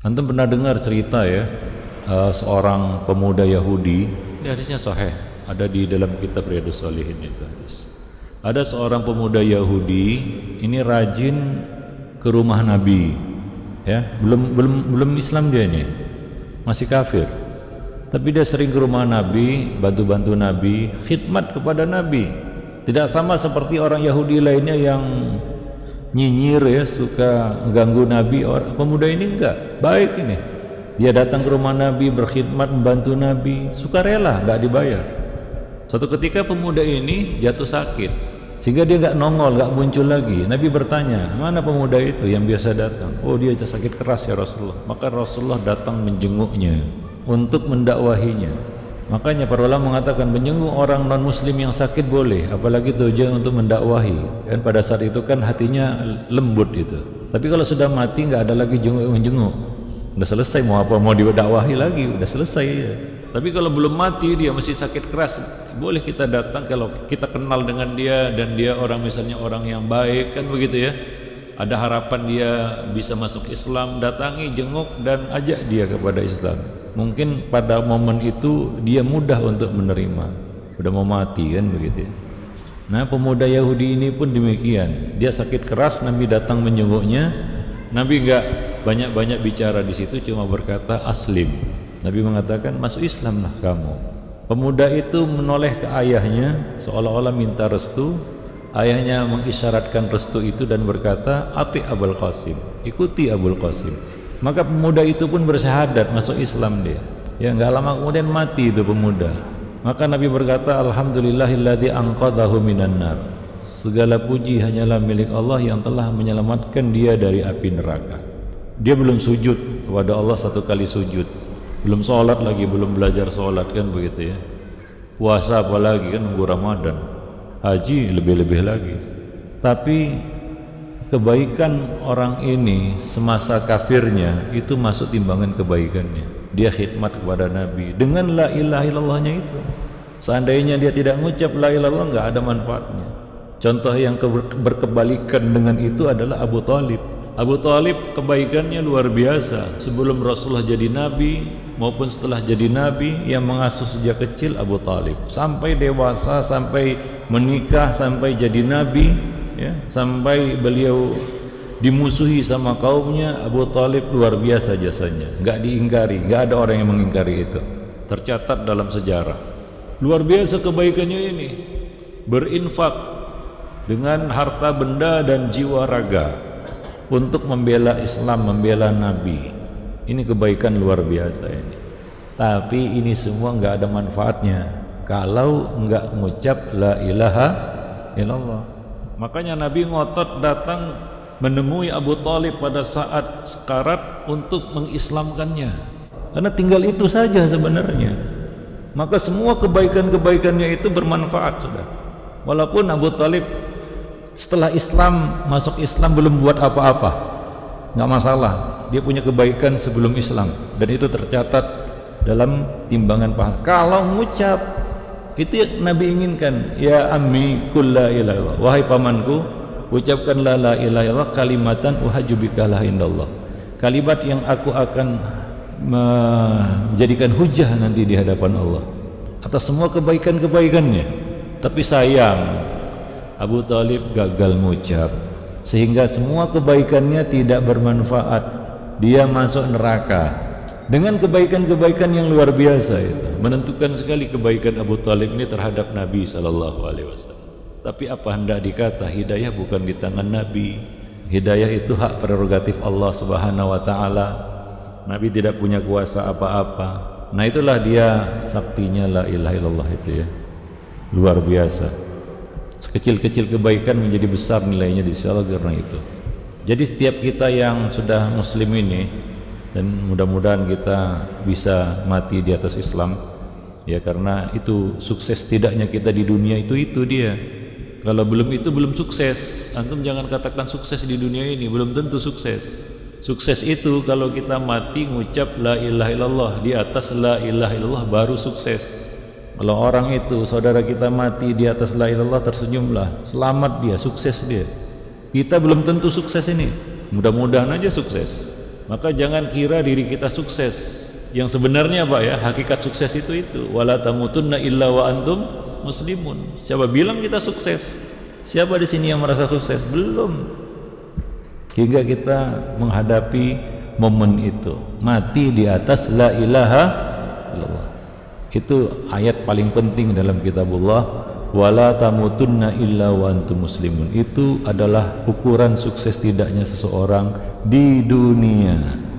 Antum pernah dengar cerita ya, seorang pemuda Yahudi, ini hadisnya sahih, ada di dalam kitab Riyadhus Shalihin itu hadis. Ada seorang pemuda Yahudi, ini rajin ke rumah Nabi, ya, belum Islam dia ini, masih kafir. Tapi dia sering ke rumah Nabi, bantu-bantu Nabi, khidmat kepada Nabi. Tidak sama seperti orang Yahudi lainnya yang nyinyir ya, suka ganggu Nabi. Orang pemuda ini enggak, baik ini. Dia datang ke rumah Nabi, berkhidmat, membantu Nabi, sukarela, enggak dibayar. Suatu ketika pemuda ini jatuh sakit, sehingga dia enggak nongol, enggak muncul lagi. Nabi bertanya, mana pemuda itu yang biasa datang? Oh, dia sakit keras ya Rasulullah. Maka Rasulullah datang menjenguknya untuk mendakwahinya. Makanya para ulama mengatakan menjenguk orang non muslim yang sakit boleh, apalagi tujuan untuk mendakwahi. Dan pada saat itu kan hatinya lembut itu. Tapi kalau sudah mati nggak ada lagi menjenguk. Udah selesai, mau apa, mau didakwahi lagi, udah selesai ya. Tapi kalau belum mati dia masih sakit keras, boleh kita datang kalau kita kenal dengan dia dan dia orang misalnya orang yang baik kan begitu ya. Ada harapan dia bisa masuk Islam, datangi, jenguk dan ajak dia kepada Islam. Mungkin pada momen itu dia mudah untuk menerima, sudah mau mati kan begitu ya. Nah pemuda Yahudi ini pun demikian, dia sakit keras, Nabi datang menjenguknya. Nabi enggak banyak-banyak bicara di situ, cuma berkata aslim. Nabi mengatakan masuk Islamlah kamu. Pemuda itu menoleh ke ayahnya seolah-olah minta restu. Ayahnya mengisyaratkan restu itu dan berkata ati Abul Qasim, ikuti Abul Qasim. Maka pemuda itu pun bersyahadat masuk Islam dia. Ya enggak lama kemudian mati itu pemuda. Maka Nabi berkata alhamdulillahilladzi anqadhahu minan nar. Segala puji hanyalah milik Allah yang telah menyelamatkan dia dari api neraka. Dia belum sujud kepada Allah satu kali sujud. Belum sholat lagi, belum belajar sholat kan begitu ya. Puasa apalagi kan nunggu Ramadan. Haji lebih-lebih lagi. Tapi kebaikan orang ini semasa kafirnya itu masuk timbangan kebaikannya. Dia khidmat kepada Nabi dengan la ilaha illallahnya itu. Seandainya dia tidak mengucap la ilaha illallah enggak ada manfaatnya. Contoh yang berkebalikan dengan itu adalah Abu Thalib. Abu Thalib kebaikannya luar biasa. Sebelum Rasulullah jadi Nabi maupun setelah jadi Nabi, yang mengasuh sejak kecil Abu Thalib sampai dewasa, sampai menikah, sampai jadi Nabi ya, sampai beliau dimusuhi sama kaumnya. Abu Thalib luar biasa jasanya, enggak diingkari, enggak ada orang yang mengingkari itu. Tercatat dalam sejarah. Luar biasa kebaikannya ini. Berinfak dengan harta benda dan jiwa raga untuk membela Islam, membela Nabi. Ini kebaikan luar biasa ini. Tapi ini semua enggak ada manfaatnya kalau enggak mengucap la ilaha illallah. Makanya Nabi ngotot datang menemui Abu Thalib pada saat sekarat untuk mengislamkannya. Karena tinggal itu saja sebenarnya. Maka semua kebaikan-kebaikannya itu bermanfaat sudah. Walaupun Abu Thalib setelah Islam, masuk Islam belum buat apa-apa, nggak masalah. Dia punya kebaikan sebelum Islam dan itu tercatat dalam timbangan pahala. Kalau mengucap itu yang Nabi inginkan, ya ammi qul la ilaha illallah, wahai pamanku ucapkan la ilaha illallah kalimatan uhajjubika la indallah, kalimat yang aku akan menjadikan hujah nanti di hadapan Allah atas semua kebaikan-kebaikannya. Tapi sayang Abu Thalib gagal mengucap sehingga semua kebaikannya tidak bermanfaat. Dia masuk neraka dengan kebaikan-kebaikan yang luar biasa itu. Menentukan sekali kebaikan Abu Thalib ini terhadap Nabi SAW. Tapi apa hendak dikata, hidayah bukan di tangan Nabi. Hidayah itu hak prerogatif Allah Subhanahu wa taala. Nabi tidak punya kuasa apa-apa. Nah itulah dia saktinya la ilaha illallah itu ya. Luar biasa. Sekecil-kecil kebaikan menjadi besar nilainya di sisi Allah karena itu. Jadi setiap kita yang sudah muslim ini, dan mudah-mudahan kita bisa mati di atas Islam ya, karena itu sukses tidaknya kita di dunia itu dia. Kalau belum itu belum sukses. Antum jangan katakan sukses di dunia ini, belum tentu sukses. Sukses itu kalau kita mati ngucap la ilaha illallah, di atas la ilaha illallah baru sukses. Kalau orang itu saudara kita mati di atas la ilaha illallah, tersenyumlah, selamat dia, sukses dia. Kita belum tentu sukses ini, mudah-mudahan aja sukses. Maka jangan kira diri kita sukses. Yang sebenarnya Pak ya, hakikat sukses itu wala tamutunna illa wa antum muslimun. Siapa bilang kita sukses? Siapa di sini yang merasa sukses? Belum. Hingga kita menghadapi momen itu, mati di atas la ilaha illallah. Itu ayat paling penting dalam kitabullah. Wala tamutunna illa wa antum muslimun. Itu adalah ukuran sukses tidaknya seseorang di dunia.